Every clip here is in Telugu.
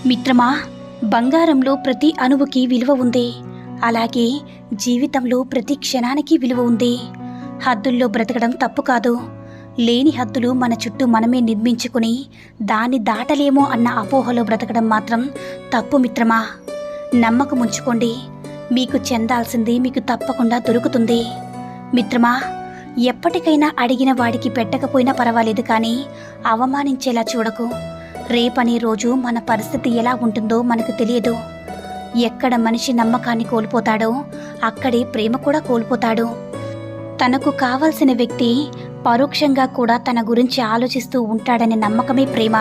మిత్రమా, బంగారంలో ప్రతి అణువుకి విలువ ఉంది. అలాగే జీవితంలో ప్రతి క్షణానికి విలువ ఉంది. హద్దుల్లో బ్రతకడం తప్పు కాదు. లేని హద్దులు మన చుట్టూ మనమే నిర్మించుకుని దాన్ని దాటలేమో అన్న అపోహలో బ్రతకడం మాత్రం తప్పు మిత్రమా. నమ్మకం ఉంచుకోండి, మీకు చెందాల్సింది మీకు తప్పకుండా దొరుకుతుంది. మిత్రమా, ఎప్పటికైనా అడిగిన వాడికి పెట్టకపోయినా పర్వాలేదు, కానీ అవమానించేలా చూడకు. రేపనే రోజు మన పరిస్థితి ఎలా ఉంటుందో మనకు తెలియదు. ఎక్కడ మనిషి నమ్మకాన్ని కోల్పోతాడో అక్కడే ప్రేమ కూడా కోల్పోతాడు. తనకు కావలసిన వ్యక్తి పరోక్షంగా కూడా తన గురించి ఆలోచిస్తూ ఉంటాడనే నమ్మకమే ప్రేమ.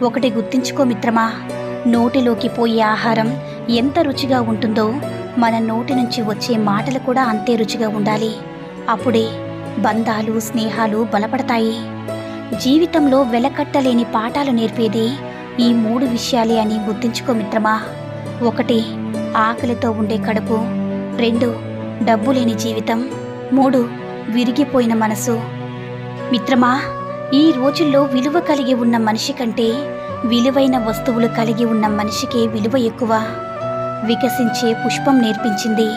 ఒకటి గుర్తించుకో మిత్రమా, నోటిలోకి పోయే ఆహారం ఎంత రుచిగా ఉంటుందో మన నోటి నుంచి వచ్చే మాటలు కూడా అంతే రుచిగా ఉండాలి. అప్పుడే బంధాలు, స్నేహాలు బలపడతాయి. జీవితంలో వెలకట్టలేని పాఠాలు నేర్పేది ఈ 3 విషయాలే అని గుర్తించుకో మిత్రమా. 1, ఆకలితో ఉండే కడుపు. 2, డబ్బు లేని జీవితం. 3, విరిగిపోయిన మనసు. మిత్రమా, ఈ రోజుల్లో విలువ కలిగి ఉన్న మనిషి కంటే విలువైన వస్తువులు కలిగి ఉన్న మనిషికే విలువ ఎక్కువ. వికసించే పుష్పం నేర్పించింది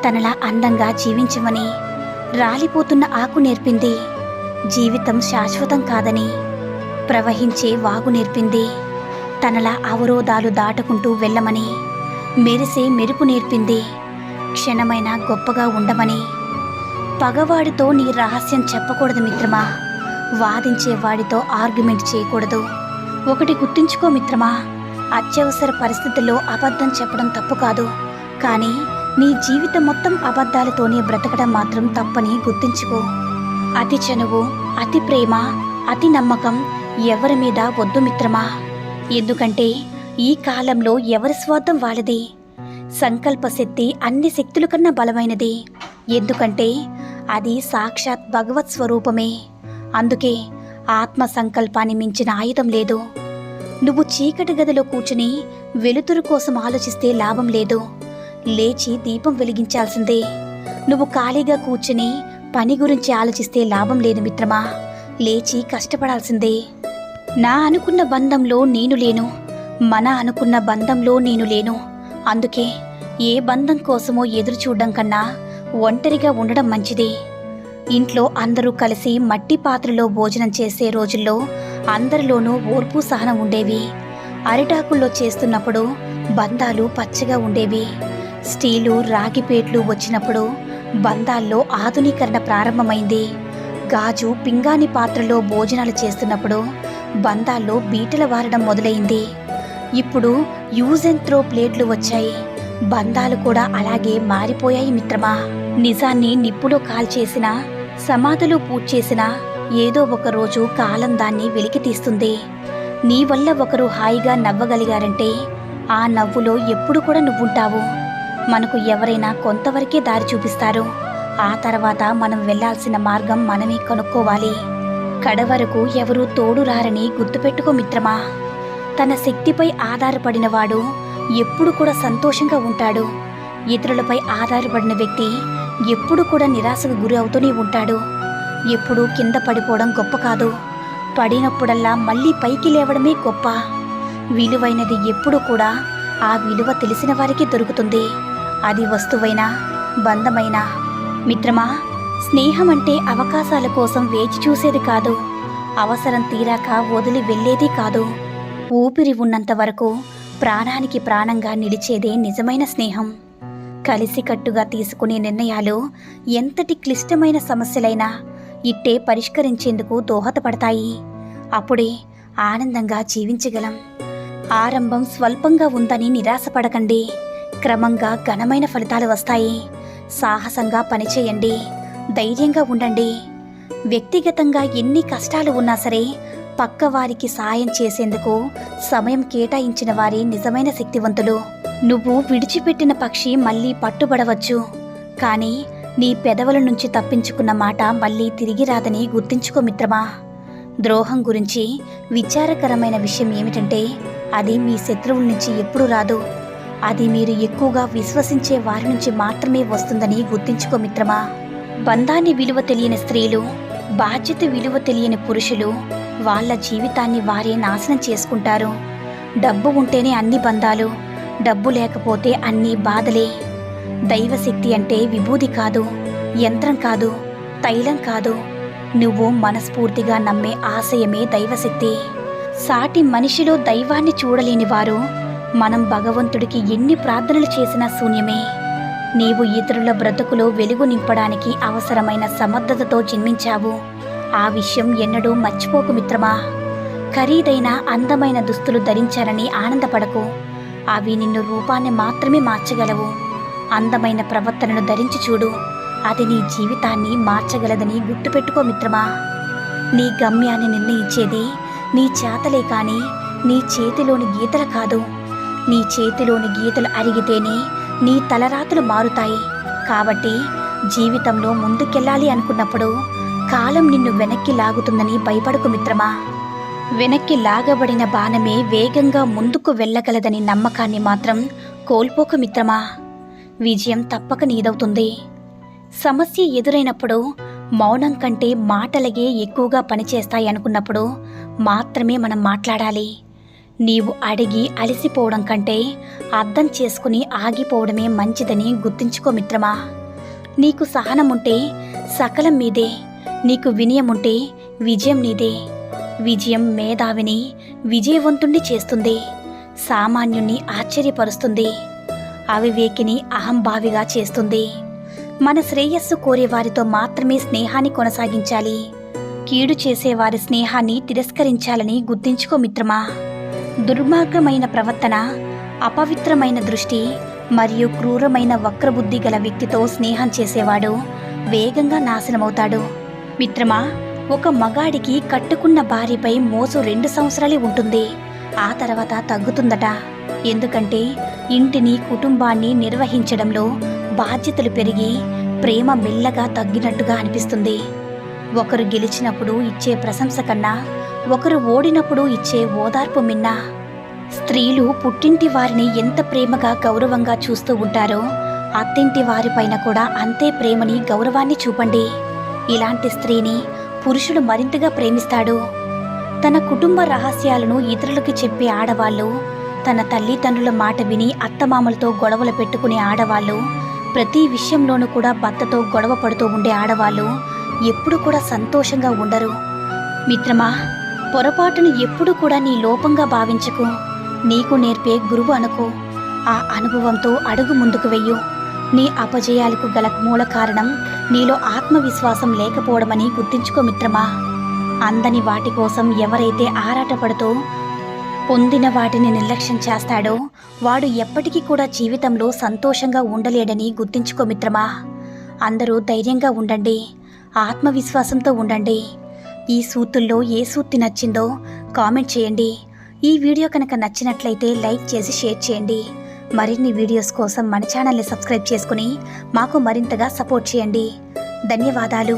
తనలా అందంగా జీవించమని. రాలిపోతున్న ఆకు నేర్పింది జీవితం శాశ్వతం కాదని. ప్రవహించే వాగు నేర్పింది తనలా అవరోధాలు దాటుకుంటూ వెళ్ళమని. మెరిసే మెరుపు నేర్పింది క్షణమైనా గొప్పగా ఉండమని. పగవాడితో నీ రహస్యం చెప్పకూడదు మిత్రమా. వాదించే వాడితో ఆర్గ్యుమెంట్ చేయకూడదు. ఒకటి గుర్తుంచుకో మిత్రమా, అత్యవసర పరిస్థితుల్లో అబద్ధం చెప్పడం తప్పు కాదు, కానీ నీ జీవితం మొత్తం అబద్ధాలతోనే బ్రతకడం మాత్రం తప్పని గుర్తుంచుకో. అతి చనువు, అతి ప్రేమ, అతి నమ్మకం ఎవరి మీద వద్దు మిత్రమా. ఎందుకంటే ఈ కాలంలో ఎవరి స్వార్థం వాళ్ళది. సంకల్ప శక్తి అన్ని శక్తుల కన్నా బలమైనది. ఎందుకంటే అది సాక్షాత్ భగవత్ స్వరూపమే. అందుకే ఆత్మ సంకల్పాన్ని మించిన ఆయుధం లేదు. నువ్వు చీకటి గదిలో కూర్చుని వెలుతురు కోసం ఆలోచిస్తే లాభం లేదు. లేచి దీపం వెలిగించాల్సిందే. నువ్వు ఖాళీగా కూర్చుని పని గురించి ఆలోచిస్తే లాభం లేదు మిత్రమా. లేచి కష్టపడాల్సిందే. నా అనుకున్న బంధంలో నేను లేను, మన అనుకున్న బంధంలో నేను లేను. అందుకే ఏ బంధం కోసమో ఎదురు చూడడం కన్నా ఒంటరిగా ఉండడం మంచిది. ఇంట్లో అందరూ కలిసి మట్టి పాత్రలో భోజనం చేసే రోజుల్లో అందరిలోనూ ఓర్పు సహనం ఉండేవి. అరిటాకుల్లో చేస్తున్నప్పుడు బంధాలు పచ్చగా ఉండేవి. స్టీలు, రాగి ప్లేట్లు వచ్చినప్పుడు బంధాల్లో ఆధునీకరణ ప్రారంభమైంది. గాజు, పింగాణి పాత్రలో భోజనాలు చేస్తున్నప్పుడు బంధాల్లో బీటలు వారడం మొదలైంది. ఇప్పుడు యూజ్ అండ్ త్రో ప్లేట్లు వచ్చాయి. బంధాలు కూడా అలాగే మారిపోయాయి మిత్రమా. నిజాన్ని నిప్పులో కాల్చేసినా, సమాధిలో పూడ్చేసినా ఏదో ఒక రోజు కాలం దాన్ని వెలికి తీస్తుంది. నీ వల్ల ఒకరు హాయిగా నవ్వగలిగారంటే ఆ నవ్వులో ఎప్పుడు కూడా నువ్వుంటావు. మనకు ఎవరైనా కొంతవరకే దారి చూపిస్తారు. ఆ తర్వాత మనం వెళ్లాల్సిన మార్గం మనమే కనుక్కోవాలి. కడవరకు ఎవరూ తోడు రారని గుర్తుపెట్టుకో మిత్రమా. తన శక్తిపై ఆధారపడినవాడు ఎప్పుడు కూడా సంతోషంగా ఉంటాడు. ఇతరులపై ఆధారపడిన వ్యక్తి ఎప్పుడు కూడా నిరాశకు గురి అవుతూనే ఉంటాడు. ఎప్పుడూ కింద పడిపోవడం గొప్ప కాదు, పడినప్పుడల్లా మళ్ళీ పైకి లేవడమే గొప్ప. విలువైనది ఎప్పుడు కూడా ఆ విలువ తెలిసిన వారికి దొరుకుతుంది. అది వస్తువైనా, బంధమైనా. మిత్రమా, స్నేహం అంటే అవకాశాల కోసం వేచి చూసేది కాదు, అవసరం తీరాక వదిలి వెళ్ళేది కాదు. ఊపిరి ఉన్నంత వరకు ప్రాణానికి ప్రాణంగా నిలిచేదే నిజమైన స్నేహం. కలిసికట్టుగా తీసుకునే నిర్ణయాలు ఎంతటి క్లిష్టమైన సమస్యలైనా ఇట్టే పరిష్కరించేందుకు దోహదపడతాయి. అప్పుడే ఆనందంగా జీవించగలం. ఆరంభం స్వల్పంగా ఉందని నిరాశపడకండి. క్రమంగా ఘనమైన ఫలితాలు వస్తాయి. సాహసంగా పనిచేయండి, ధైర్యంగా ఉండండి. వ్యక్తిగతంగా ఎన్ని కష్టాలు ఉన్నా సరే పక్కవారికి సాయం చేసేందుకు సమయం కేటాయించిన వారి నిజమైన శక్తివంతులు. నువ్వు విడిచిపెట్టిన పక్షి మళ్ళీ పట్టుబడవచ్చు, కానీ నీ పెదవుల నుంచి తప్పించుకున్న మాట మళ్ళీ తిరిగి రాదని గుర్తుంచుకో మిత్రమా. ద్రోహం గురించి విచారకరమైన విషయం ఏమిటంటే అది మీ శత్రువుల నుంచి ఎప్పుడూ రాదు. అది మీరు ఎక్కువగా విశ్వసించే వారి నుంచి మాత్రమే వస్తుందని గుర్తుంచుకో మిత్రమా. బంధాన్ని విలువ తెలియని స్త్రీలు, బాధ్యత విలువ తెలియని పురుషులు వాళ్ళ జీవితాన్ని వారే నాశనం చేసుకుంటారు. డబ్బు ఉంటేనే అన్ని బంధాలు, డబ్బు లేకపోతే అన్ని బాధలే. దైవశక్తి అంటే విభూది కాదు, యంత్రం కాదు, తైలం కాదు. నువ్వు మనస్ఫూర్తిగా నమ్మే ఆశయమే దైవశక్తి. సాటి మనిషిలో దైవాన్ని చూడలేని వారు మనం భగవంతుడికి ఎన్ని ప్రార్థనలు చేసినా శూన్యమే. నీవు ఇతరుల బ్రతుకులో వెలుగు నింపడానికి అవసరమైన సమర్థతతో జన్మించావు. ఆ విషయం ఎన్నడూ మర్చిపోకు మిత్రమా. ఖరీదైన అందమైన దుస్తులు ధరించారని ఆనందపడకు. అవి నిన్ను రూపాన్ని మాత్రమే మార్చగలవు. అందమైన ప్రవర్తనను ధరించి చూడు, అది నీ జీవితాన్ని మార్చగలదని గుర్తుపెట్టుకో మిత్రమా. నీ గమ్యాన్ని నిర్ణయించేది నీ చేతలే కానీ నీ చేతిలోని గీతలు కాదు. నీ చేతిలోని గీతలు అరిగితేనే నీ తలరాతులు మారుతాయి. కాబట్టి జీవితంలో ముందుకెళ్ళాలి అనుకున్నప్పుడు కాలం నిన్ను వెనక్కి లాగుతుందని భయపడకు మిత్రమా. వెనక్కి లాగబడిన బాణమే వేగంగా ముందుకు వెళ్ళగలదని నమ్మకాన్ని మాత్రం కోల్పోకు మిత్రమా. విజయం తప్పక నీదవుతుంది. సమస్య ఎదురైనప్పుడు మౌనం కంటే మాటలగే ఎక్కువగా పనిచేస్తాయి అనుకున్నప్పుడు మాత్రమే మనం మాట్లాడాలి. నీవు అడిగి అలసిపోవడం కంటే అర్థం చేసుకుని ఆగిపోవడమే మంచిదని గుర్తుంచుకో మిత్రమా. నీకు సహనముంటే సకలం మీదే, నీకు వినయముంటే విజయం నీదే. విజయం మేధావిని విజయవంతుణ్ణి చేస్తుంది, సామాన్యుణ్ణి ఆశ్చర్యపరుస్తుంది, అవివేకిని అహంభావిగా చేస్తుంది. మన శ్రేయస్సు కోరేవారితో మాత్రమే స్నేహాన్ని కొనసాగించాలి. కీడు చేసేవారి స్నేహాన్ని తిరస్కరించాలని గుర్తుంచుకో మిత్రమా. దుర్మార్గమైన ప్రవర్తన, అపవిత్రమైన దృష్టి మరియు క్రూరమైన వక్రబుద్ధి గల వ్యక్తితో స్నేహం చేసేవాడు వేగంగా నాశనమవుతాడు. మిత్రమా, ఒక మగాడికి కట్టుకున్న భార్యపై మోసు 2 సంవత్సరాలే ఉంటుంది. ఆ తర్వాత తగ్గుతుందట. ఎందుకంటే ఇంటిని, కుటుంబాన్ని నిర్వహించడంలో బాధ్యతలు పెరిగి ప్రేమ మెల్లగా తగ్గినట్టుగా అనిపిస్తుంది. ఒకరు గెలిచినప్పుడు ఇచ్చే ప్రశంస కన్నా ఒకరు ఓడినప్పుడు ఇచ్చే ఓదార్పు మిన్నా. స్త్రీలు పుట్టింటి వారిని ఎంత ప్రేమగా గౌరవంగా చూస్తూ ఉంటారో అత్తింటి వారిపైన కూడా అంతే ప్రేమని, గౌరవాన్ని చూపండి. ఇలాంటి స్త్రీని పురుషుడు మరింతగా ప్రేమిస్తాడు. తన కుటుంబ రహస్యాలను ఇతరులకు చెప్పే ఆడవాళ్ళు, తన తల్లిదండ్రుల మాట విని అత్తమామలతో గొడవలు పెట్టుకునే ఆడవాళ్ళు, ప్రతి విషయంలోనూ కూడా భర్తతో గొడవ పడుతూ ఉండే ఆడవాళ్ళు ఎప్పుడు కూడా సంతోషంగా ఉండరు. మిత్రమా, పొరపాటును ఎప్పుడు కూడా నీ లోపంగా భావించకు. నీకు నేర్పే గురువు అనుకో. ఆ అనుభవంతో అడుగు ముందుకు వెయ్యు. నీ అపజయాలకు గల మూల కారణం నీలో ఆత్మవిశ్వాసం లేకపోవడమని గుర్తుంచుకో మిత్రమా. అందని వాటి కోసం ఎవరైతే ఆరాటపడుతూ పొందిన వాటిని నిర్లక్ష్యం చేస్తాడో వాడు ఎప్పటికీ కూడా జీవితంలో సంతోషంగా ఉండలేడని గుర్తుంచుకో మిత్రమా. అందరూ ధైర్యంగా ఉండండి, ఆత్మవిశ్వాసంతో ఉండండి. ఈ సూతుల్లో ఏ సూక్తి నచ్చిందో కామెంట్ చేయండి. ఈ వీడియో కనుక నచ్చినట్లయితే లైక్ చేసి షేర్ చేయండి. మరిన్ని వీడియోస్ కోసం మన ఛానల్ని సబ్స్క్రైబ్ చేసుకుని మాకు మరింతగా సపోర్ట్ చేయండి. ధన్యవాదాలు.